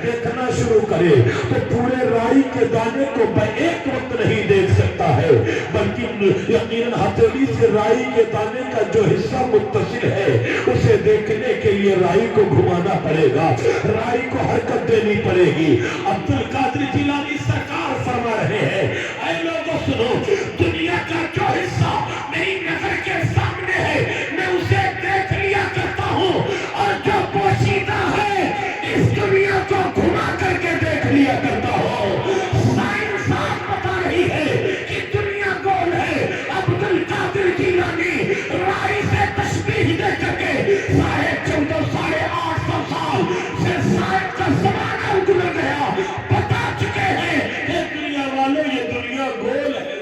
देखना शुरू करे तो पूरे राई के दाने को एक वक्त नहीं देख सकता है, बल्कि यकीनन हथेली से राई के दाने का जो हिस्सा मुत्तसिल है उसे देखने के लिए राई को घुमाना पड़ेगा, राई को हरकत देनी पड़ेगी। अब्दुल कादिर जिलानी सरकार फरमा रहे हैं, ऐ लोगों सुनो, दुनिया का जो हिस्सा मेरी नजर के सामने है मैं उसे देख लिया करता हूँ, और जो पोशीदा है इस दुनिया को घुमा करके देख लिया करता हूँ। साइंस आज बता रही है कि दुनिया गोल है। अब्दुल कादिर जिलानी राई से तशबीह दे करके 1450-850 साल से शायद का जमाना गुजर गया, बता चुके हैं कि दुनिया वालों ये दुनिया गोल है।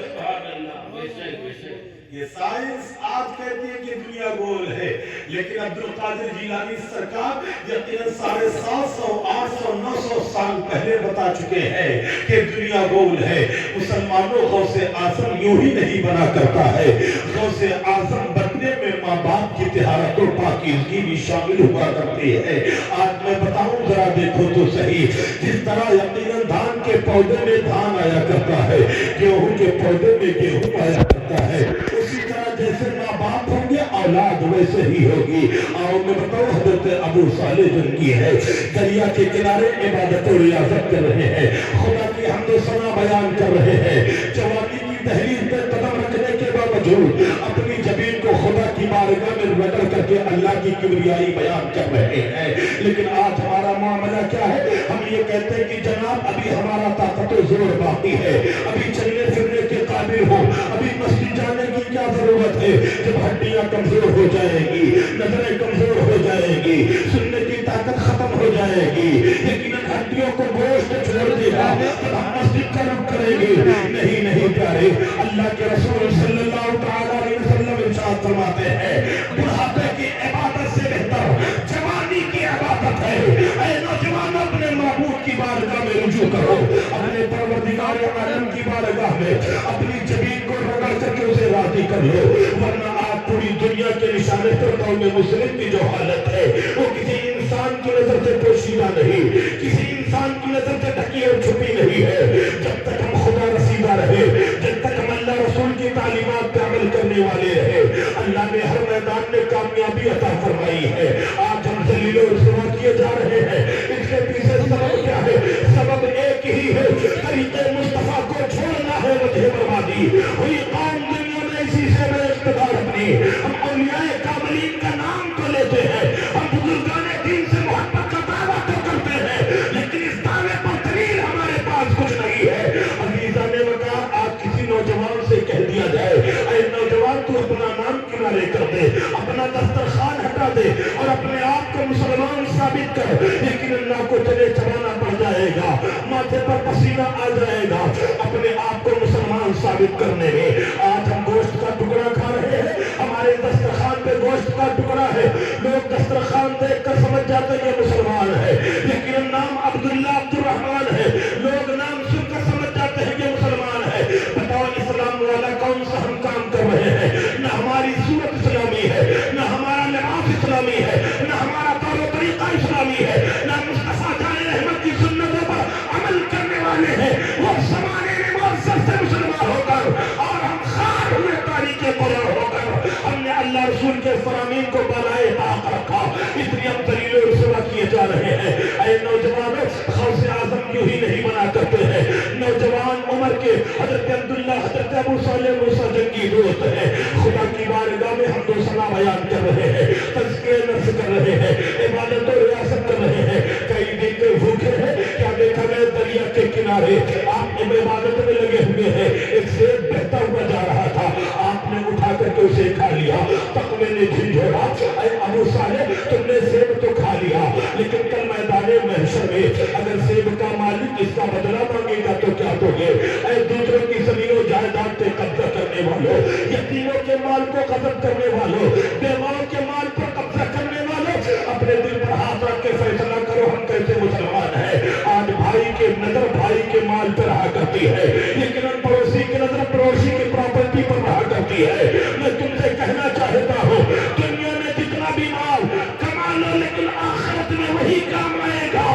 ये साइंस आज कहती है कि दुनिया गोल है, लेकिन अब्दुल कादिर जिलानी सरकार यकीनन 750, 800, 900 साल पहले बता चुके हैं कि दुनिया गोल है। मुसलमानों गौसे आजम यूं ही नहीं बना करता है, गौसे आजम बनने में माँ बाप की तिहारत और पाकीज़गी भी शामिल हुआ करती है। आज मैं बताऊं जरा देखो तो सही, जिस तरह यकीनन धान के पौधे में धान आया करता है, गेहूं के पौधे में गेहूं आया करता है, उसी तरह जैसे माँ बाप होंगे औलाद वैसे ही होगी। और मैं बताऊं हजरत अबू सालेह जिनकी है, दरिया के किनारे इबादत और रियाजत कर रहे हैं, खुदा की हमदो सना बयान कर रहे हैं, जवानी की दहलीज पे कदम रखने के बावजूद अपनी जमीन को खुदा की बारगाह में रगड़ करके अल्लाह की किबरियाई बयान कर रहे हैं। लेकिन आज हमारा मामला क्या है, हम ये कहते हैं कि जनाब अभी हमारा ताकत जोर बाकी है, अभी चलने फिरने के काबिल हो, अभी मस्जिद जाने की क्या जरूरत है। जब हड्डियां कमजोर हो जाएंगी, नजरें कमजोर हो जाएंगी, सुनने की ताकत खत्म हो जाएगी, लेकिन हड्डियों को गोश्त छोड़ दिया तब हम मस्जिद का रुख करेंगे। नहीं नहीं प्यारे, अल्लाह के रसूल सल्लल्लाहु अलैहि वसल्लम इरशाद फरमाते हैं, बुढ़ापे की इबादत से बेहतर जवानी की इबादत है। ऐ नौजवान अपने महबूब की बारगाह में रुजू करो, अपने परवरदिगार आलम की बारगाह में अपनी जमीन को रगड़ करके उसे राजी कर लो, वरना आप पूरी दुनिया के निशाने पर कौम मुस्लिम की जो हालत है वो किसी इंसान की नजर से पोशीदा नहीं, किसी इंसान की नजर से ढकी और छुपी नहीं है। जब तक हम खुदा रसीदा रहे, जब तक हम अल्लाह रसूल की तालीमात पे अमल करने वाले रहे, अल्लाह ने हर मैदान में कामयाबी अता फरमाई है। आज हम जलील और रुसवा किए जा रहे हैं, इसके पीछे सबब क्या है? सबब एक ही है, तरीके मुस्तफा को छोड़ना है वजह बर्बादी हुई कौम दुनिया में इसी से इख्तिदार अपनी। हम औलियाए कामिलीन का नाम तो लेते हैं, हम बुजुर्गाने दीन से मोहब्बत का दावा तो करते हैं, लेकिन इस दावे पर दलील हमारे पास कुछ नहीं है। अजीजा ने बता, आज किसी नौजवान से कह दिया जाए, ऐ नौजवान तू अपना नाम किनारे कर दे, अपना दस्तरखान हटा दे और अपने आप को मुसलमान साबित कर, लेकिन अल्लाह को चले चलाना पड़ जाएगा, माथे पर पसीना आ जाएगा अपने आप को मुसलमान साबित करने में। आज हम गोश्त का टुकड़ा खा रहे हैं, हमारे दस्तरखान पे गोश्त का टुकड़ा है, लोग दस्तरखान देख कर समझ जाते हैं ये मुसलमान है, लेकिन नाम अब्दुल्ला अब्दुल रहमान है, लोग नाम सुनकर समझ जाते हैं ये मुसलमान है। बताओ इस्लाम वाला कौन सा हम काम कर रहे हैं? न हमारी सूरत इस्लामी है, न हमारा लिबास इस्लामी है, न हमारा तौर तरीका इस्लामी है, न मुस्तफा जाने रहमत की सुन्नतों पर अमल करने वाले हैं। वो जमाने में मुअज़्ज़ज़ से मुसलमान होकर और हम खार हुए तारीखे कुरान होकर हमने अल्लाह रसूल के फरामीन को बनाए ताक रखा, इसलिए हम दलील और रुसवा किए जा रहे हैं। ऐ नौजवानों, गौसे आजम यूं ही नहीं बना करते हैं। नौजवान उम्र के हजरत अब्दुल्ला, हजरत अबू सालेह मूसा जंगी दोस्त है, खुदा की बारगाह में हम दो सना बयान कर रहे हैं, तज़किया नफ्स कर रहे हैं, इबादत और रियासत कर रहे हैं। कई दिन के भूखे हैं, क्या देखा गया दरिया के किनारे आप इबादत में लगे हुए हैं, एक सेब बहता हुआ जा रहा था, आपने उठा करके उसे खा लिया, तकवे ने झिझोड़ा, ऐ अबू सालेह तुमने सेब तो खा लिया, लेकिन कल मैदाने महशर में अगर सेब का मालिक इसका बदला मांगेगा तो क्या दोगे? ऐ दूसरों की जमीनों जायदाद पे कब्जा करने वालों, यतीमों के माल को कब्जा करने वालों, बेवाओं के माल पर कब्जा करने वालों, अपने दिल पर हाथ रख के फैसला करो हम कैसे मुसलमान हैं। आज भाई के नजर भाई के माल पर रहा करती है, लेकिन पड़ोसी की नजर पड़ोसी की प्रॉपर्टी पर रहा करती है। मैं तुमसे कहना चाहता हूँ, दुनिया में जितना भी माल कमा लो, लेकिन आखिरत में वही काम आएगा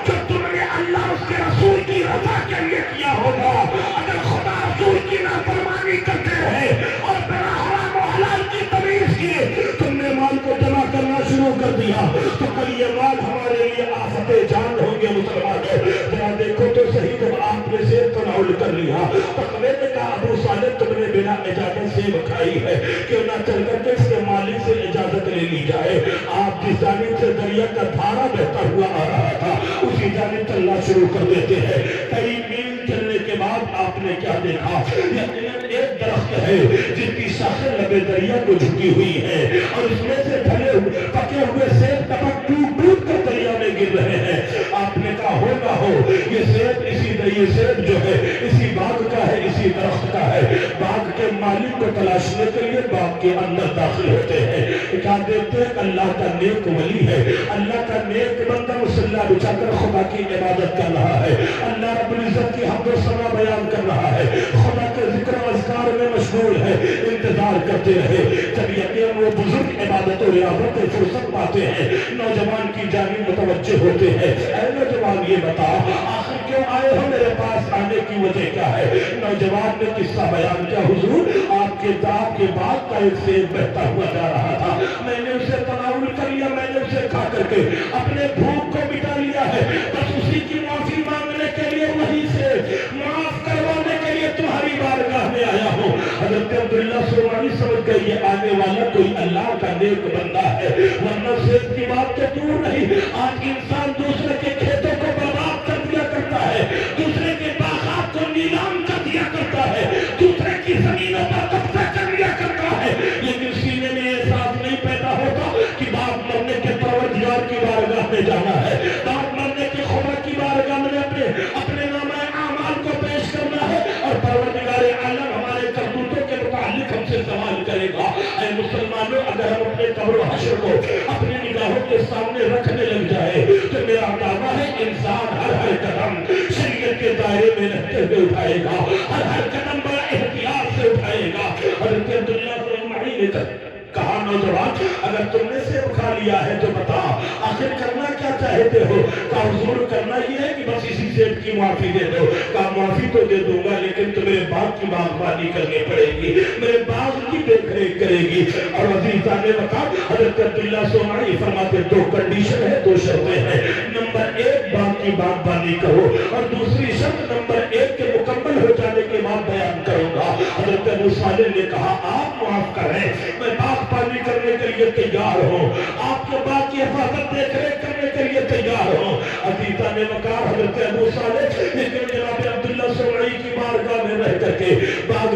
जो तुम्हें ہوئی ہے مسلمانوں، ذرا دیکھو تو صحیح، جب آپ نے سیب تناول کر لیا، تقوی نے کہا ابو صالح تم نے بنا اجازت سیب کھائی ہے، کیوں نہ چل کر کے اس کے مالک سے اجازت لے لی جائے۔ آپ جس جانب سے دریا کا دھارا بہتا ہوا آ رہا تھا اسی جانب چلنا شروع کر دیتے ہیں۔ کئی میل چلنے کے بعد آپ نے کیا دیکھا؟ یقیناً ایک درخت ہے جس کی شاخیں لبے دریا کو جھکی ہوئی ہے اور اس میں سے پکے ہوئے سیب ٹپک ٹوٹ ٹوٹ کر دریا میں گر رہے ہیں۔ آپ نے کہا ہوگا ہو یہ سیب جو ہے اسی باغ کا ہے، اسی درخت کا ہے۔ باغ کے مالک کو تلاشنے کے لیے باغ کے اندر داخل ہوتے ہیں، کیا دیکھتے ہیں اللہ کا نیک ولی ہے، اللہ کا نیک بندہ مسلح بچھا کر خدا کی عبادت کر رہا ہے، اللہ رب العزت کی حمد و ثنا بیان کر رہا ہے، خدا کے ذکر و اذکار میں مشغول ہے۔ انتظار کرتے رہے، جب یقین وہ بزرگ عبادت و ریاضت فرصت پاتے ہیں، نوجوان کی جانب متوجہ ہوتے ہیں۔ اے نوجوان یہ بتا آخر کیوں آئے ہو، میرے پاس آنے کی وجہ کیا ہے؟ نوجوان نے قصہ بیان کیا، حضور آپ کے داغ کے بعد کا ایک سیب بہتا ہوا جا رہا تھا، میں نے اسے تناول کر لیا، میں نے اسے کھا کر کے اپنے بھوک کو مٹا لیا ہے، بس اسی کی معافی مانگنے کے لیے وہیں سے معاف کروانے کے لیے تمہاری بارگاہ میں آیا ہوں۔ حضرت عبداللہ سومانی سمجھ گئے یہ آنے والا کوئی اللہ کا نیک بندہ ہے، ورنہ سیب کی بات تو دور نہیں، آج انسان دوسرے کے کھیتوں کو برباد کر دیا کرتا ہے، دوسرے کے باغات کو نیلام کر دیا کرتا ہے، دوسرے کی زمینوں پر قبضہ کر لیا کرتا ہے، لیکن سینے میں احساس نہیں پیدا ہوتا کہ باپ مرنے کے پروردگار کی بارگاہ میں جانا ہے، باپ مرنے کے خدا کی بارگاہ میں اپنے نامہ اعمال کو پیش کرنا ہے، اور پروردگار عالم ہمارے کرتوتوں کے متعلق ہم سے سوال کرے گا۔ اے مسلمانوں، اگر ہم اپنے قبر و حشر کو اپنی نگاہوں کے سامنے رکھنے لگ جائے تو میرا دعویٰ ہے انسان ہر قدم شریعت کے دائرے میں رہتے ہوئے اٹھائے گا، ہر قدم بڑا احتیاط سے اٹھائے گا۔ حضرت عبداللہ سومانی نے کہا نوجوان اگر تم نے سیب کھا لیا ہے تو بتا آخر کرنا کیا چاہتے ہو؟ کہا حضور کرنا یہ ہے کہ بس اسی سیب کی معافی دے دو۔ کہا معافی تو دے دوں گا لیکن تو میرے باغ کی باغبانی کرنی پڑے گی، میرے باغ کی دیکھ ریکھ کرے گی۔ اور عزیزاں نے بتا حضرت عبداللہ سومانی فرماتے دو کنڈیشن ہے، دو شرطیں ہیں، نمبر ایک باغ کی باغبانی کرو، اور دوسری شرط نمبر ایک کے مکمل ہو جانے کے بعد بیان کروں گا۔ حضرت ابو صالح نے کہا آپ معاف کریں، میں باغ پانی کرنے کے لیے تیار ہوں، آپ کے باغ کی حفاظت دیکھ ریکھ کرنے کے لیے تیار ہوں۔ عزیزاں نے وقار حضرت ابو صالح لیکن جناب عبداللہ سومانی کی بارگاہ میں رہ کر کے باغ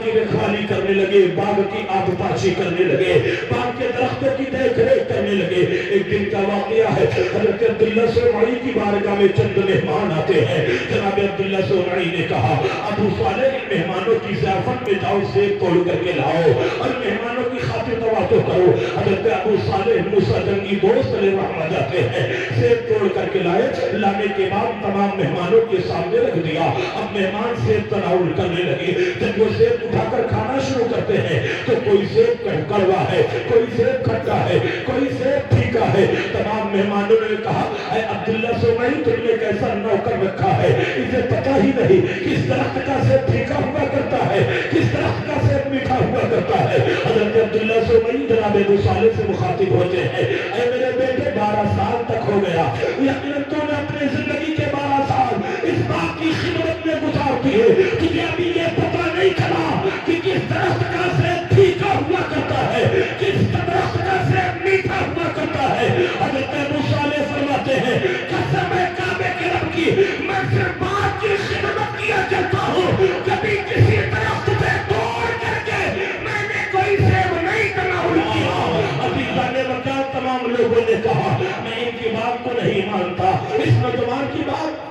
کی رکھوالی کرنے لگے، باغ کی آب پاشی کرنے لگے، باغ کے درختوں کی دیکھ ریکھ کرنے لگے۔ ایک دن کا واقعہ ہے، حضرت عبداللہ سومانی کی بارگاہ میں چند مہمان آتے ہیں۔ جناب عبداللہ سومانی نے کہا ابو صالح ان مہمانوں کی ضیافت میں جاؤ، سیب توڑ کر کے لاؤ اور مہمانوں کی خاطر تواضع کرو۔ حضرت ابو صالح موسیٰ جنگی دوست علیہ رحمہ جاتے ہیں، سیب توڑ کر کے لائے، لانے کے بعد تمام مہمانوں کے سامنے رکھ دیا۔ اب مہمان سیب تناول کرنے لگے، جب وہ سیب اٹھا کر کھانا شروع کرتے ہیں تو کوئی سیب کڑوا ہے، کوئی سیب کھٹا ہے، کوئی سیب پھیکا ہے۔ تمام مہمانوں نے کہا اے عبداللہ سومانی تم نے کیسا نوکر رکھا ہے، اسے پتہ ہی نہیں کس درخت کا سیب پھیکا ہوا کرتا ہے، کس درخت کا سیب میٹھا ہوا کرتا ہے۔ حضرت عبداللہ سومانی جناب ابو صالح سے مخاطب ہوتے ہیں اے میرے بیٹے 12 سال تک ہو گیا، یقیناً تو نے اپنے زندگی کے 12 سال اس بات کی خدمت میں گزار دیے، تجھے ابھی یہ پتہ نہیں چلا کہ کس درخت کا سیب پھیکا ہوا کرتا ہے، کس درخت کا سیب میٹھا ہوا کرتا ہے۔ حضرت ابو صالح فرماتے ہیں قسم ہے کعبے کے رب کی میں صرف بات کی خدمت کیا کرتا ہوں، کبھی کسی درخت پہ توڑ کر کے میں نے کوئی سیب نہیں تناول کیا۔ عزیزاں نے بتا تمام لوگوں نے کہا میں ان کی بات کو نہیں مانتا، اس نوجوان کی بات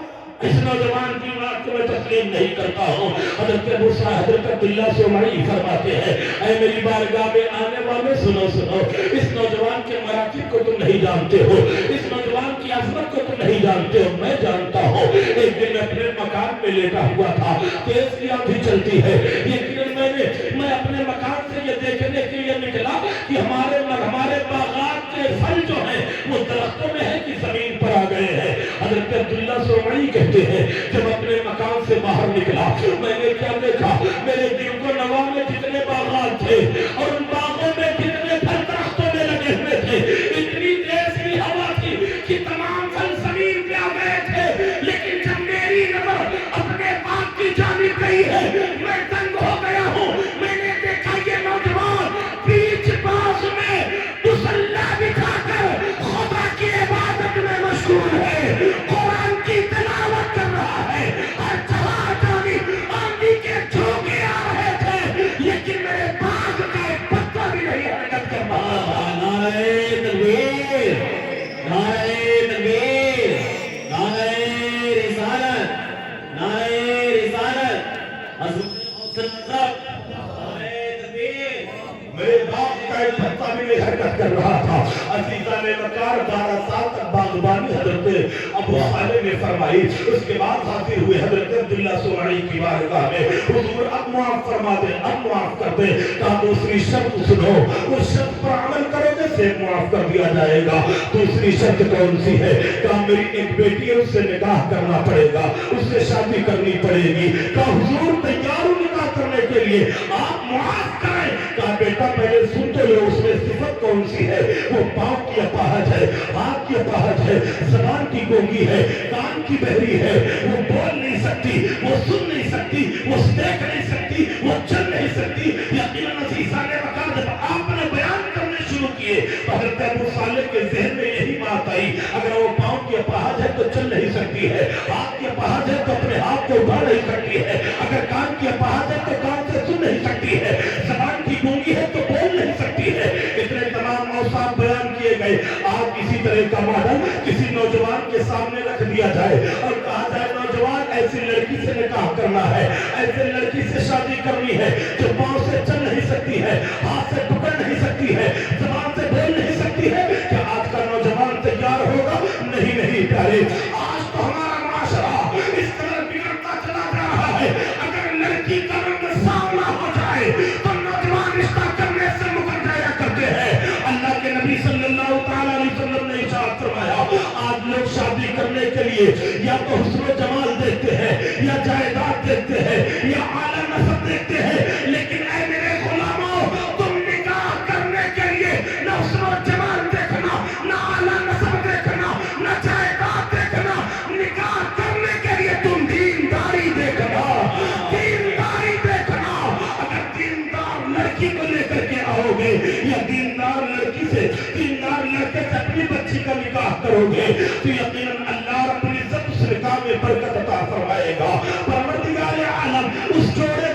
کو میں تسلیم نہیں کرتا ہوں۔ حضرت عبداللہ سومانی فرماتے ہیں اے میری بارگاہ میں آنے والے سنو، اس نوجوان کے مراتب کو تم نہیں جانتے ہو، اس نوجوان کی عظمت کو تم نہیں جانتے ہو، میں جانتا ہوں۔ ایک دن اپنے مکان میں لیٹا ہوا تھا، تیز کی آندھی چلتی ہے، لیکن میں اپنے مکان سے یہ دیکھنے کے لیے نکلا کہ ہمارے باغات کے پھل جو ہیں وہ درختوں میں ہے کہ زمین پر آ گئے ہیں۔ حضرت عبداللہ سومانی کہتے ہیں جب اپنے مکان سے باہر نکلا میں نے کیا دیکھا، میرے دل کو نوا میں جتنے باغات تھے اور ان باغوں میں جتنے پھل درختوں میں لگے ہوئے تھے، اتنی تیز کی ہوا تھی کہ تمام پھل زمین پہ حرکت کر رہا تھا. عزیزان وقار 12 سال تک باغبانی حضرت ابو صالح نے فرمائی. اس کے بعد حاضر ہوئے حضرت عبداللہ سمعی کی بارگاہ میں. حضور اب معاف فرما دیں, اب معاف کر دیں. کہا دوسری شرط سنو, اس شرط پر عمل کرو گے سے معاف کر دیا جائے گا. دوسری شرط کون سی ہے؟ کہا میری ایک بیٹی ہے, اس سے نکاح کرنا پڑے گا, اس سے شادی کرنی پڑے گی. کہا حضور تیار ہوں نکاح کرنے کے لیے, آپ معاف کریں. کہا بیٹا پہلے سن تو لو, اس میں صفت کون سی ہے؟ وہ پاؤں کی اپاہج ہے, ہاتھ کی اپاہج ہے, زبان کی گونگی ہے, کان کی بہری ہے, وہ بول نہیں سکتی, وہ سن نہیں سکتی, وہ دیکھ نہیں سکتی, وہ چل نہیں سکتی. یقیناً عزیزان وقار جب آپ نے بیان کرنے شروع کیے تو حضرت ابو صالح کے ذہن میں یہی بات آئی, اگر وہ پاؤں کی اپاہج ہے تو چل نہیں سکتی ہے, ہاتھ کی اپاہج ہے تو اپنے ہاتھ کو اٹھا نہیں سکتی ہے, اگر کان کی اپاہج ہے تو کان سے سن نہیں سکتی ہے, زبان کی گونگی ہے تو بول نہیں سکتی ہے. اتنے تمام اوصاف بیان کیے گئے. آج کسی طرح کا ماڈل کسی نوجوان کے سامنے رکھ دیا جائے اور کہا جائے نوجوان ایسی لڑکی سے نکاح کرنا ہے, ایسی لڑکی سے شادی کرنی ہے جو پاؤں سے چل نہیں سکتی ہے, ہاتھ سے پکڑ نہیں سکتی ہے, زبان سے بول نہیں سکتی ہے. کیا آج کا نوجوان تیار ہوگا؟ نہیں نہیں پیارے, آج تو ہمارا معاشرہ اس طرح بگڑتا چلا جا رہا ہے. اگر لڑکی کا رنگ سانولا ہو جائے تو نوجوان رشتہ کرنے سے مکر جایا کرتے ہیں. اللہ کے نبی صلی اللہ تعالی علیہ وسلم نے ارشاد فرمایا, آج لوگ شادی کرنے کے لیے یا تو حسن و جمال دیکھتے ہیں, یا جائیداد دیکھتے ہیں, یا اعلیٰ نسب دیکھتے ہیں. لیکن اے میرے غلاموں, تم نکاح کرنے کے لیے نہ حسن و جمال دیکھنا, نہ اعلیٰ نسب دیکھنا, نہ جائیداد دیکھنا. نکاح کرنے کے لیے تم دینداری دیکھنا, دینداری دیکھنا. اگر دیندار لڑکی کو لے کر کے آؤ گے یا دیندار لڑکی سے, دیندار لڑکے سے اپنی بچی کا نکاح کرو گے تو یقیناً اللہ رب العزت اس نکاح میں برکت عطا فرمائے گا. پروردگار عالم اس جوڑے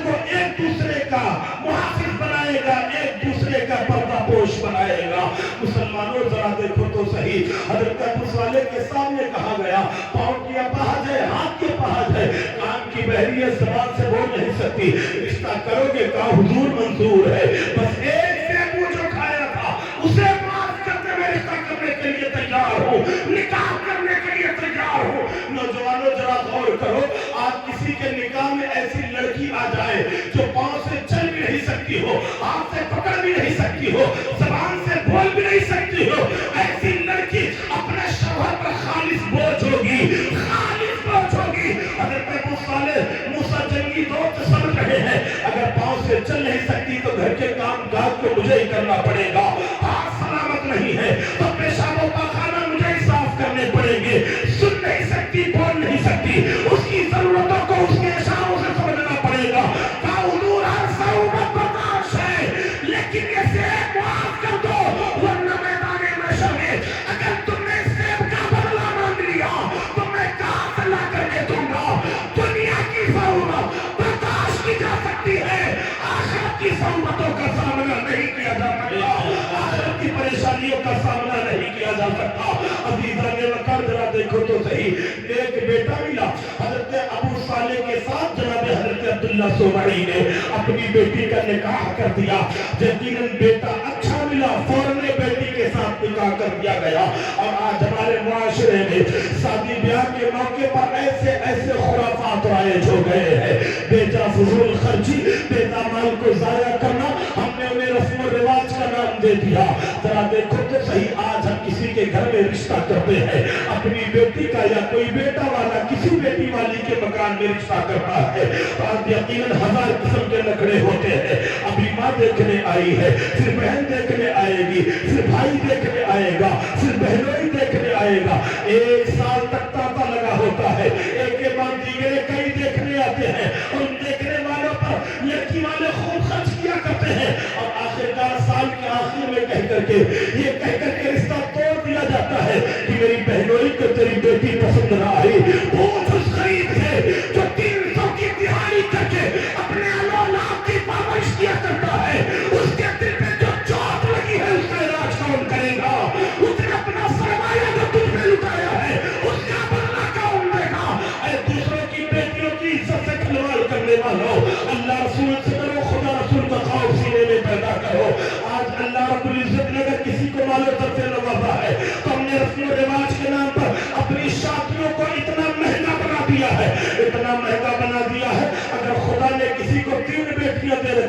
کو ایک دوسرے کا محافظ بنائے گا, ایک دوسرے کا پردہ پوش بنائے گا. مسلمانوں ذرا دیکھو تو صحیح, حضرت ابو صالح کے سامنے کہا گیا پاؤں کی اپاہج ہے, ہاتھ کی اپاہج ہے, کان کی بہری ہے, زبان سے بول نہیں سکتی, رشتہ کرو گے؟ کہا حضور منظور ہے, بس ایک سے جو کھایا تھا اسے معاف کرتے میں رشتہ کرنے کے لیے تیار ہوں, نکاح کرنے کے لیے تیار ہوں. نوجوانوں ذرا غور کرو, آج کسی کے نکاح میں ایسی لڑکی آ جائے جو پاؤں سے چل بھی نہیں سکتی ہو, ہاتھ سے پکڑ بھی نہیں سکتی ہو, زبان سے بول بھی نہیں سکتی ہو, ایسی لڑکی اپنے شوہر پر خالص بوجھ ہوگی, خالص بوجھ ہوگی. حضرت ابو صالح موسیٰ جنگی دور سے سمجھ رہے ہیں, اگر پاؤں سے چل نہیں سکتی تو گھر کے کام کاج کو مجھے ہی کرنا پڑے گا, ہاتھ سلامت نہیں ہے تو پیشاب و پاخانہ مجھے ہی صاف کرنے پڑیں گے. سن نہیں سکتی, بول نہیں سکتی, اس کی ضرورتوں کو اس کے اشاروں سے سمجھنا پڑے گا. حضور ہر صعوبت برداشت ہے, لیکن یہ سیب معاف کر دو ورنہ میدان محشر میں اگر تم نے سیب کا بدلہ مانگ لیا تو میں کہاں سے لا کر کے دوں گا. دنیا کی صعوبت برداشت کی جا سکتی ہے, آخرت کی صعوبتوں کا سامنا نہیں کیا جا سکتا, آخرت کی پریشانیوں کا سامنا نہیں کیا جا سکتا. عزیزان وقار ذرا دیکھو تو صحیح, ایک بیٹا ملا حضرت ابو صالح کے ساتھ. جناب حضرت عبداللہ سمعی نے اپنی بیٹی کا نکاح کر دیا. یقیناً بیٹا اچھا ملا, فوراً بیٹی کے ساتھ نکاح کر دیا گیا. اور آج ہمارے معاشرے میں شادی بیاہ کے موقع پر ایسے ایسے خرافات رائج ہو گئے ہیں, بیجا فضول خرچی, بیجا مال کو ضائع کرنا, ہم نے انہیں رسم و رواج کا نام دے دیا. ذرا دیکھو تو صحیح, آج ہم کسی کے گھر میں رشتہ کرتے ہیں, اپنی بیٹی کا یا کوئی بیٹا والا کسی بیٹی والی کے مکان میں رشتہ کرتا ہے, آج یقیناً 1000 قسم کے نخرے ہوتے ہیں. ابھی ماں دیکھنے آئی ہے, پھر بہن دیکھنے آئے گی, پھر بھائی دیکھنے آئے گا, پھر بہنوئی دیکھنے آئے گا. 1 سال تک تاتا لگا ہوتا ہے, ایک کے بعد دیگرے کئی دیکھنے آتے ہیں, اور ان دیکھنے والوں پر لڑکی والے خوب خرچ کیا کرتے ہیں, اور آخرکار سال کے آخر میں کہہ کر کے رشتہ توڑ دیا جاتا ہے کہ میری بہنوئی کو تیری بیٹی پسند نہ آئی. پوچھ اس غریب سے جو 300 کی دہائی کر کے اپنے اولاد کی پرورش کیا کرتا ہے, اس کے دل میں جو چوٹ لگی ہے اس کا علاج کون کرے گا؟ اس نے اپنا سرمایہ جو تجھ میں لٹایا ہے اس کا بدلہ کون دے گا؟ اے دوسروں کی بیٹیوں کی عزت سے کھلواڑ کرنے والوں, اللہ رسول سے ڈرو, خدا رسول کا خوف سینے میں پیدا کرو. آج اللہ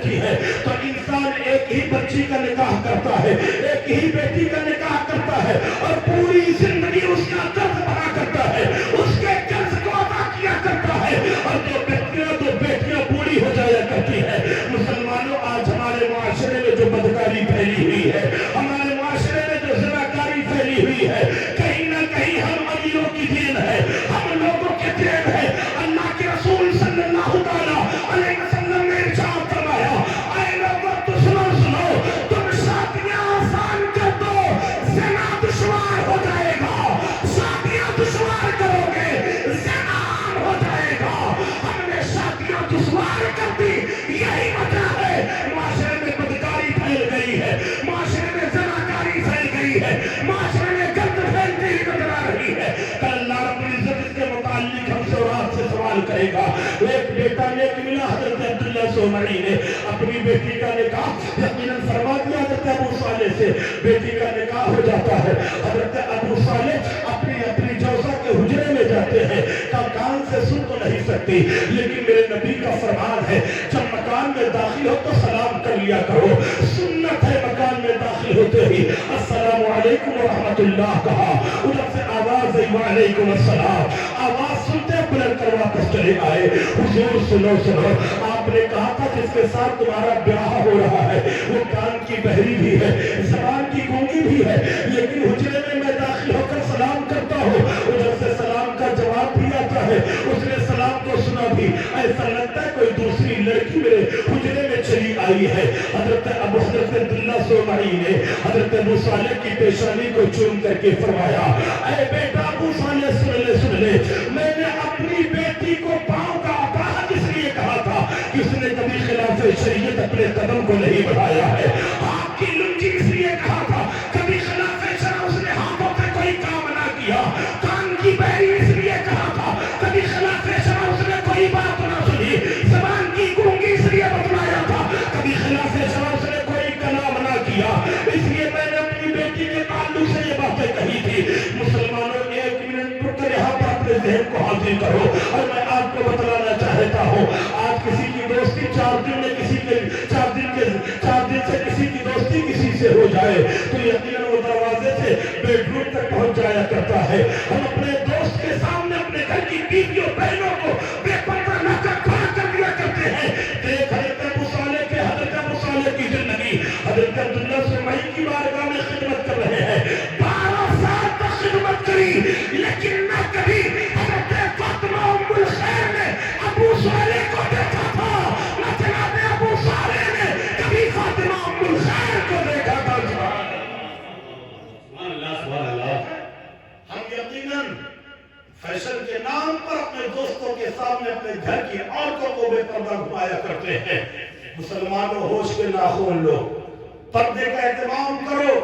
लड़की है तो इंसान एक ही बच्ची का निकाह करता है, एक ही बेटी का निकाह करता है और पूरी जिंदगी उसका कर्ज भरा करता है, उसके कर्ज को अदा किया करता है और जो बेटियां बूढ़ी हो जाया करती है। मुसलमानों, आज हमारे मुआशरे में जो बदकारी फैली हुई है, हमारे मुआशरे में जो ज़िनाकारी फैली हुई है, कहीं ना कहीं हम अमीरों की देन है, हम लोगों के देन है। अल्लाह के रसूल सल्लल्लाहु अलैहि वसल्लम ने इरशाद फरमाया, ऐ लोगों तो सुनो, तुम शादियां आसान कर दो, ज़िना दुश्वार हो जाएगा। शादियां दुश्वार करोगे, ज़िना आम हो जाएगा। हमने शादियां दुश्वार कर दी, यही वजह है माशरे में बदकारी फैल गई है, माशरे में ज़नाकारी फैल गई है, माशरे में गंद फैलती हुई नजर आ रही है। कल अल्लाह रब्बुल इज्जत इसके मुताल्लिक हमसे और आपसे सवाल करेगा। एक बेटा नेक मिला, हज़रत अब्दुल्लाह सोमरी ने अपनी बेटी का निकाह यकीनन फरमा दिया। हज़रत अबू सालेह से बेटी का निकाह हो जाता है। हज़रत अबू सालेह अपनी जौसा के हुजरे में जाते हैं, कान से सुन तो नहीं सकती, लेकिन मेरे नबी का फरमान है जब मकान में दाखिल हो तो सलाम कर लिया करो। सुन्नत है मकान में दाखिल होते ही अस्सलामु अलैकुम व रहमतुल्लाह कहा, उधर से आवाज आई वालेकुम अस्सलाम, आवाज सुनते बुलंद कर वापस चले आए। हुजूर सुनो, आपने कहा था जिसके साथ तुम्हारा ब्याह हो रहा है वो कान की बहरी भी है, ज़बान की गूंगी भी है, लेकिन हुजरे में मैं दाखिल होकर सलाम करता हूँ, उधर से सलाम का जवाब भी आता है, उसने सलाम को सुना भी, ऐसा लगता है कोई दूसरी लड़की मेरे हुजरे में चली आई है। हज़रत अब्दुल्लाह सोमरी ने हज़रत अबू सालेह की पेशानी को चूम करके फरमाया, ऐ बेटा अबू सालेह सुन ले, मैंने अपनी बेटी को पाँव का अपराध इसलिए कहा था कि उसने कभी खिलाफ शरीयत अपने कदम को नहीं बढ़ाया है। हाथ की लुंगी इसलिए कहा था, कभी खिलाफ शरअ उसने हाथों से कोई काम ना किया। कान की बहरी इसलिए कहा था, कभी खिलाफ शरअ उसने कोई बात ना सुनी। ज़बान की गूंगी इसलिए बतलाया था, कभी खिलाफ शरअ उसने कोई कलाम ना किया। इसलिए मैंने अपनी बेटी के ताल्लुक से ये बातें कही थी। मुसलमानों, एक मिनट रुक कर यहाँ पर अपने ज़हन को हाजिर करो और मैं आपको बतलाना चाहता हूँ, आज किसी की दोस्ती 4 दिन में किसी के 4 दिन से किसी की दोस्ती किसी से हो जाए तो यकीनन वो दरवाजे से बेडरूम तक पहुंच जाया करता है। हम अपने दोस्त के सामने अपने घर की बीवियों बहनों को बेपर्दा नजर खड़ा कर दिया करते हैं। देख हज़रत अबू सालेह की जिंदगी, हज़रत अब्दुल्लाह सोमरी की बारगाह में खिदमत कर रहे हैं, 12 साल तक खिदमत करी, लेकिन न कभी हज़रत फातिमा उम्मुल खैर ने अबू सालेह को देखा था, न जनाब अबू सालेह ने कभी फातिमा उम्मुल खैर को देखा था। सुभान अल्लाह। हम यकीनन फैशन के नाम पर अपने दोस्तों के सामने अपने घर की औरतों को बेपर्दा घुमाया करते हैं। मुसलमानों, होश के नाखून लो, पर्दे का एहतमाम करो।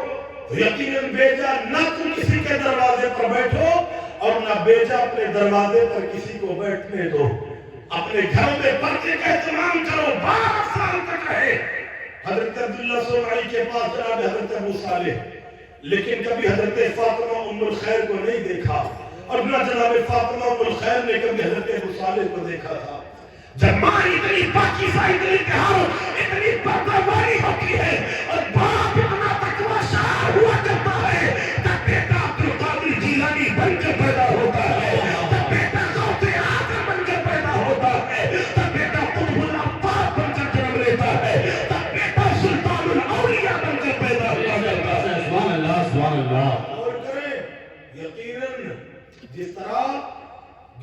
यकीनन बेजा न तुम किसी के दरवाजे पर बैठो और न बेजा अपने दरवाजे पर किसी को बैठने दो। अपने घरों में पर्दे का एहतमाम करो, 12 साल तक रहे हज़रत अब्दुल्लाह सोमरी के पास जनाब हज़रत अबू सालेह, लेकिन कभी हज़रत फातिमा उम्मुल खैर को नहीं देखा और न जनाब फातिमा उम्मुल खैर ने कभी हज़रत अबू सालेह को देखा था। जब माँ इतनी पाकीज़ा, इतनी प्यार, इतनी पर्दावारी होती है और बाप इतना तकवाशार हुआ करता है, तब बेटा अब्दुल कादिर जीलानी बनकर पैदा होता है, तब बेटा गौसे आज़म बनकर पैदा होता है, तब बेटा कुतुबुल अफ़्ताब बनकर जन्म लेता है, तब बेटा सुल्तानुल औलिया बनकर पैदा हुआ करता है। सुभान अल्लाह, सुभान अल्लाह। और करें यकीनन जिस तरह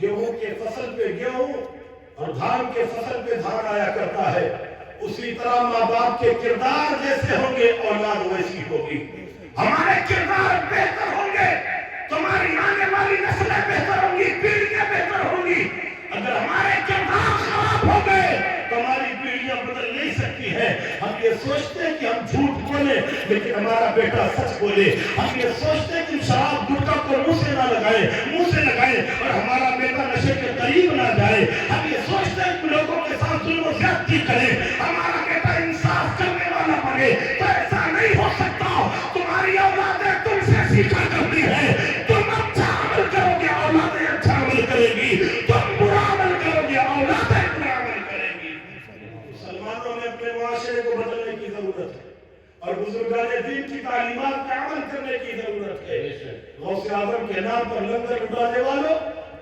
गेहूं के फसल पे गेहूं और धान के फसल पे धान आया करता है, उसी तरह माँ बाप के किरदार जैसे होंगे औलाद वैसी होगी। हमारे किरदार बेहतर होंगे, तुम्हारी आने वाली नस्लें बेहतर होंगी, पीढ़ियां बेहतर होंगी। अगर हमारे किरदार खराब हो गए तो हमारी पीढ़ियां बदल नहीं सकती है। हम ये सोचते हैं कि हम झूठ बोले लेकिन हमारा बेटा सच बोले, हम ये सोचते हैं कि शराब गुटखा को मुंह से लगाए और हमारा बेटा नशे के करीब ना जाए, हम ये सोचते हैं कि लोगों के साथ जुल्म ज्यादती करे, हमारा बेटा इंसाफ करने वाला बने, तो ऐसा नहीं हो सकता। तुम्हारी औलादें तुमसे सीखा करती है, तुम अच्छा अमल करोगे औलादें अच्छा अमल करेगी, तुम बुरा अमल करोगे औलादें बुरा अमल करेगी। मुसलमानों में अपने बुजुर्गान दीन की तालीमात पे अमल करने की जरूरत है। गौसे आजम के नाम पर लंगर उड़ाने वालों,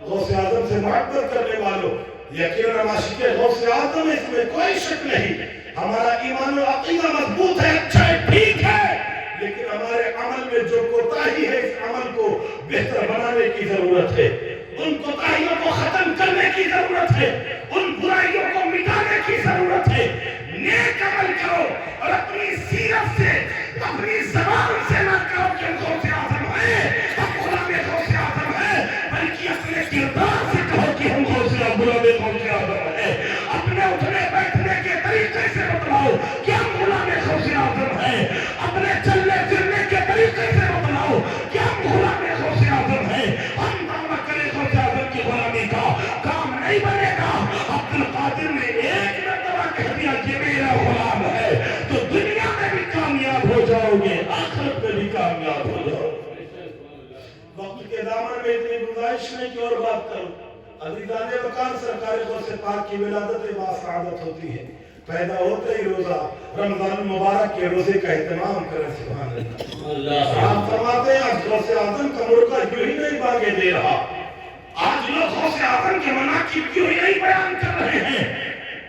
गौसे आजम से मोहब्बत करने वालों, यकीनन हम आशिक़े गौसे आजम, इसमें कोई शक नहीं। हमारा ईमान और अक़ीदा मजबूत है, अच्छा है, ठीक है, लेकिन हमारे अमल में जो कोताही है, इस अमल को बेहतर बनाने की जरूरत है। उन कोताहियों को खत्म करने की जरूरत है, उन बुराइयों को मिटाने की जरूरत है। नेक अमल करो और अपनी सीरत से, अपनी ज़बान से ना कहो कि हम गौसे आज़म हैं, हम गुलाम गौसे आज़म हैं, बल्कि अपने किरदार से कहो कि हम गुलाम गौसे आज़म हैं। अपने उठने बैठने के तरीके से बतलाओ कि हम गुलाम गौसे आज़म हैं। अपने चलने फिरने के तरीके से बतलाओ कि हम गुलाम गौसे आज़म हैं। हम दावा करें गौसे आज़म की गुलामी का काम नहीं बनेगा। अब्दुल कादिर ने एक मरतबा कह दिया कि मेरा गुलाम है, तो दुनिया में भी कामयाब हो जाओगे, आखिरत में भी कामयाब हो जाओगे। वक्त के दामन में इतनी गुजारिश नहीं कि और बात करूं। अज़ीज़ाने वक़ार, सरकार गौसे पाक की विलादत बासआदत होती है। पैदा होते ही रोजा रमजान मुबारक के रोजे का एहतमाम करें। सुभान अल्लाह। आप फरमाते हैं आज गौसे आज़म का मुर्गा क्यों ही नहीं भागे दे रहा, आज लोग गौसे आज़म के मनाक़िब क्यों ही नहीं बयान कर रहे हैं,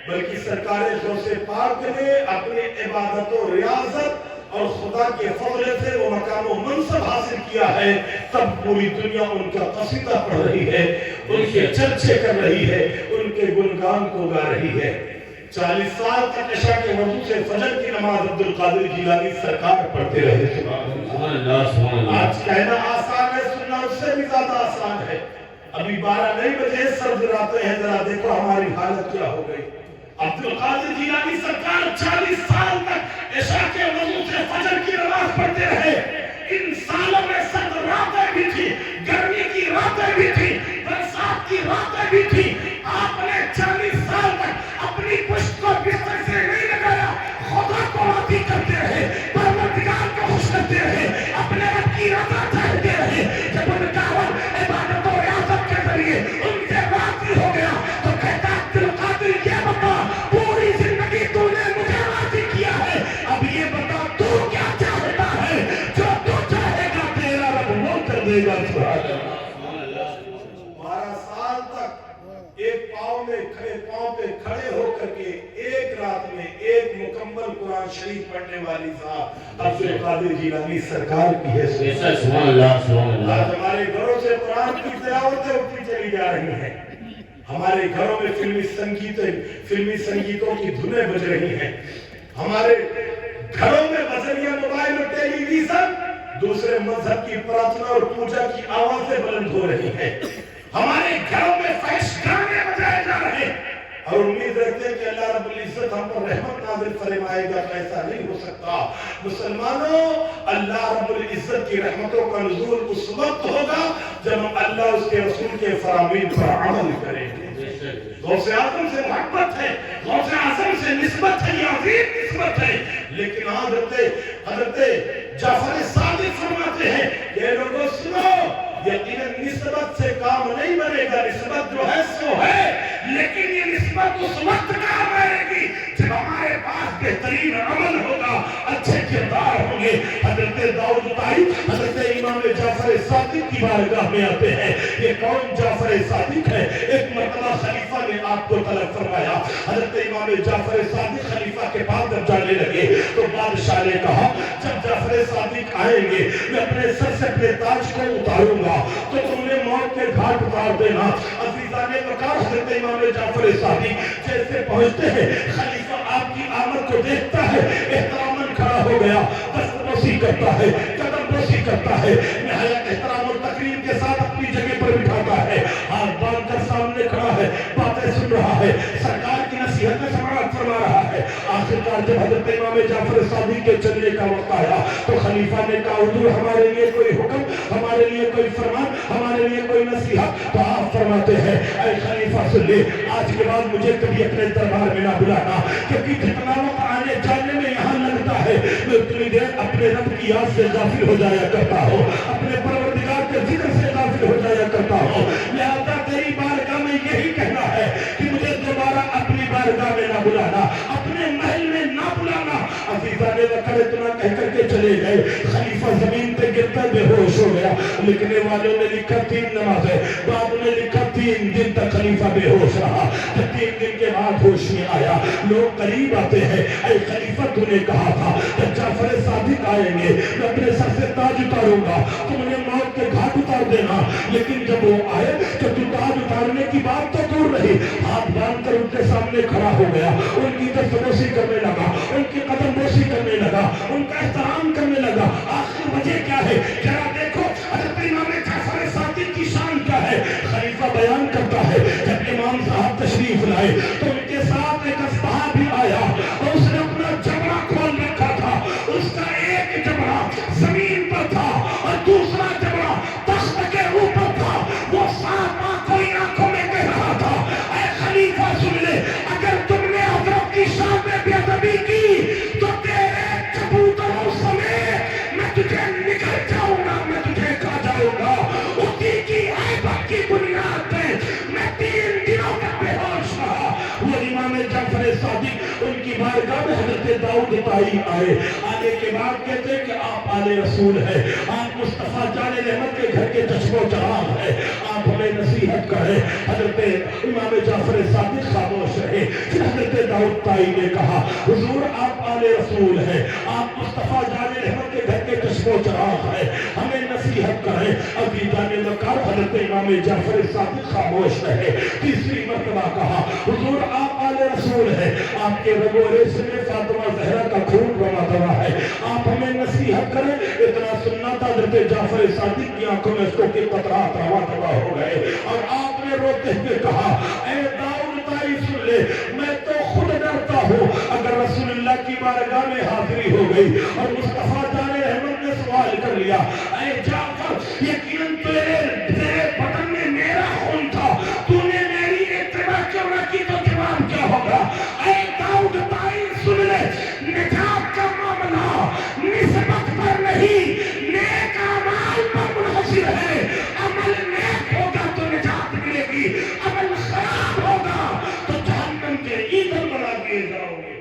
बल्कि सरकार गौसे पाक ने अपनी इबादत और रियाजत और खुदा के फज़ल से वो मकाम और मनसब हासिल किया है। तब पूरी दुनिया उनका कसीदा पढ़ रही है, उनके चर्चे कर रही है, उनके गुणगान को गा रही है। 40 साल तक इशा के वजू से फजर की नमाज अब्दुल कादिर जिलानी सरकार पढ़ते रहे। सुभान अल्लाह। आज कहना आसान है, सुनना उससे भी ज्यादा आसान है। अभी 12 नहीं बजे सर्द रातें हैं, जरा देखो हमारी हालत क्या हो गई। अब्दुल कादिर जिलानी सरकार 40 साल तक इशा के वजू से फजर की नमाज पढ़ते रहे। इन सालों में सर्द रातें भी थी, गर्मी की रातें भी थी, बरसात की रातें भी थी। आपने 40 साल तक अपनी पुश्त को बिस्तर से नहीं लगाया, खुदा को राज़ी करते रहे, परवरदिगार को खुश करते रहे, अपने रब की रज़ा चाहते रहे। जब उनका रब इबादत और रियाज़त के जरिए उनसे राज़ी हो गया तो कहता अब्दुल कादिर ये बता, पूरी जिंदगी तूने मुझे राज़ी किया है, अब ये बता तू क्या चाहता है, जो तू चाहेगा तेरा रब वो कर देगा। सुभान अल्लाह। 12 साल तक एक पाँव पे खड़े होकर के एक रात में एक मुकम्मल कुरान शरीफ पढ़ने वाली साहब अब्दुल कादिर जिलानी सरकार की है। सुभान अल्लाह, सुभान अल्लाह। आज हमारे घरों से कुरान की तिलावतें उठती चली जा रही हैं, हमारे घरों में फिल्मी संगीतों की धुनें बज रही हैं, हमारे घरों में बजरिया मोबाइल और टेलीविजन दूसरे मजहब की प्रार्थना और पूजा की आवाजें बुलंद हो रही हैं, हमारे घरों में फहश गाने बजाए जा रहे हैं और उम्मीद रखते हैं कि अल्लाह रब्बुल इज्जत हम पर रहमत नाज़िल फरमाएगा। ऐसा नहीं हो सकता मुसलमानों। अल्लाह रब्बुल इज्जत की रहमतों का नुज़ूल उस वक्त होगा जब हम अल्लाह उसके रसूल के फरामीन पर अमल करेंगे। गौसे आज़म से मोहब्बत है, गौसे आज़म से निस्बत है, ये अजीम निस्बत है। लेकिन हज़रत जाफर सादिक फरमाते हैं, ये लोगों सुनो, यकीनन निस्बत से काम नहीं बनेगा, निस्बत जो है सो है, लेकिन ये निस्बत उस वक्त काम आएगी जब हमारे पास बेहतरीन अमल होगा, अच्छे किरदार होंगे। हजरत दाऊद ताई हजरत इमाम जाफर सादिक की बारगाह में आते हैं। ये कौन जाफर सादिक है? एक मरतबा खलीफा ने आपको तलब फरमाया। हजरत इमाम जाफर सादिक खलीफा के पास जब जाने लगे तो बादशाह ने कहा, जब जाफर सादिक आएंगे मैं अपने सर से अपने ताज को उतारूंगा तो तुमने मौत के घाट उतार देना। अज़ीज़ाने वक़ार हज़रत इमाम जाफर सादिक जैसे पहुंचते हैं, खलीफा आपकी आमद को देखता है, एहतरामन खड़ा हो गया, दस्तबोसी करता है, कदमबोसी करता है, निहायत एहतराम और तकरीम के साथ अपनी जगह पर बिठाता है, हाथ बांधकर सामने खड़ा है, बातें सुन रहा है, सरकार की नसीहतें समाअत फरमा रहा है। आखिरकार जब हज़रत इमाम जाफर सादिक के चलने का वक्त आया तो खलीफा ने कहा, हुजूर हमारे लिए कोई हुक्म, हमारे लिए कोई फरमान, हमारे लिए कोई नसीहत? तो आप फरमाते हैं, ऐ खलीफा सुन ले, आज के बाद मुझे कभी अपने दरबार में ना बुलाना, क्योंकि जितना वक्त आने जाने में यहाँ लगता है मैं उतनी देर अपने रब की याद से गाफिल हो जाया करता हूँ, अपने परवरदिगार के जिक्र से गाफिल हो जाया करता हूँ। लिहाजा तेरी बारगाह में यही कहना है कि मुझे दोबारा अपनी बारगाह में ना बुलाना, अपने महल में ना बुलाना। अज़ीज़ाने वक़ार इतना कह करके लिखने वालों ने लिखा 3 नमाजें, बाद में लिखा 3 दिन तक खलीफा बेहोश रहा। जब 3 दिन के बाद होश में आया, लोग करीब आते हैं, ऐ खलीफा तूने कहा था जब जाफर सादिक आएंगे मैं अपने सर से ताज उतारूंगा, तुमने मौत के घाट उतार देना। लेकिन जब वो आए तो तू ताज उतारने की बात तो दूर रही, हाथ बांध कर उनके सामने खड़ा हो गया, उनकी दस्तबोसी करने लगा, उनकी कदमबोसी करने लगा, उनका एहतराम करने लगा। आखिर वजह क्या है? जरा देखो हज़रत इमाम जाफर सादिक की शान क्या है। खलीफा बयान करता है, जब इमाम साहब तशरीफ लाए तो उनके साथ एक अस्पहा भी आया और उसने अपना जबड़ा खोल रखा था। उसका एक जबड़ा जमीन पर था और दूसरा जबड़ा तख्त के ऊपर था। वो साफ आंखों में कह रहा था, ऐ खलीफा सुन ले, अगर तुमने हज़रत की शान में बेअदबी की तो तेरे कबूतरों समेत मैं तुझे निकल जाऊंगा, मैं तुझे खा जाऊंगा। उसी की ऐबत की बुनियाद पे मैं 3 दिनों तक बेहोश रहा। वो इमाम जाफर सादिक उनकी बारगाह में हज़रत दाऊद ताई आए। आने के बाद कहते कि आप आले रसूल है, आप मुस्तफा जाने रहमत के घर के चश्मो चराग है, आप हमें नसीहत करें। हज़रत इमाम जाफर सादिक खामोश रहे। फिर हज़रत दाऊद ताई ने कहा, हुजूर आप आले रसूल है, आप मुस्तफा जाने रहमत के घर के चश्मो चराग है, हमें नसीहत करें। अभी जाने मकार हज़रत इमाम जाफर सादिक खामोश रहे। तीसरी मर्तबा कहा, हुजूर आप आले रसूल है, आपके रगो रेशे में फातिमा ज़हरा का खून रवा दवा है, आप हमें नसीहत करें। इतना सुनना था, हज़रत जाफर सादिक की आंखों में इसको के कतरात रवा दवा हो गए और आपने रोते हुए कहा, ऐ दाऊद ताई सुन ले, मैं तो खुद डरता हूँ अगर रसूलुल्लाह की बारगाह में हाजिरी हो गई और मुस्तफा जाने रहमत ने सवाल कर लिया, ऐ जाफर यकीनन तेरे बदन में मेरा खून था, तूने मेरी इत्तिबा क्यों न की तो जवाब क्या होगा? ऐ दाऊद ताई सुन ले, निजात का मामला निस्बत पर नहीं, नेक अमाल पर मुनहसर है। अमल नेक होगा तो निजात मिलेगी, अमल खराब होगा तो जहन्नम के ईंधन बना दिए जाओगे।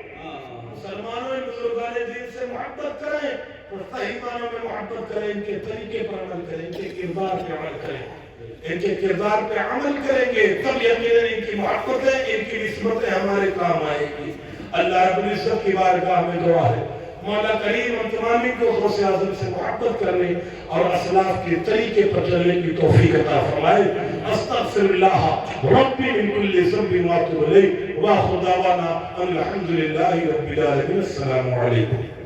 मुसलमानों बुजुर्गान दीन से मोहब्बत करें और सही मानों में मोहब्बत करें, इनके तरीके पर अमल करें, इनके किरदार पे अमल करें। इनके किरदार पे अमल करेंगे तब यकीनन इनकी मोहब्बतें, इनकी निस्बतें हमारे काम आएगी। अल्लाह रब्बुल इज्जत की बारगाह में दुआ है, मौला करीम हम तमाम को गौसे आज़म से मोहब्बत करने और असलाफ के तरीके पर चलने की तौफीक अता फरमाए। अस्तगफिरुल्लाह रब्बी मिन कुल्ली ज़ंबिन व अतूबु इलैहि व आखिरु दावाना अनिल हम्दुलिल्लाहि रब्बिल आलमीन। अस्सलामु अलैकुम।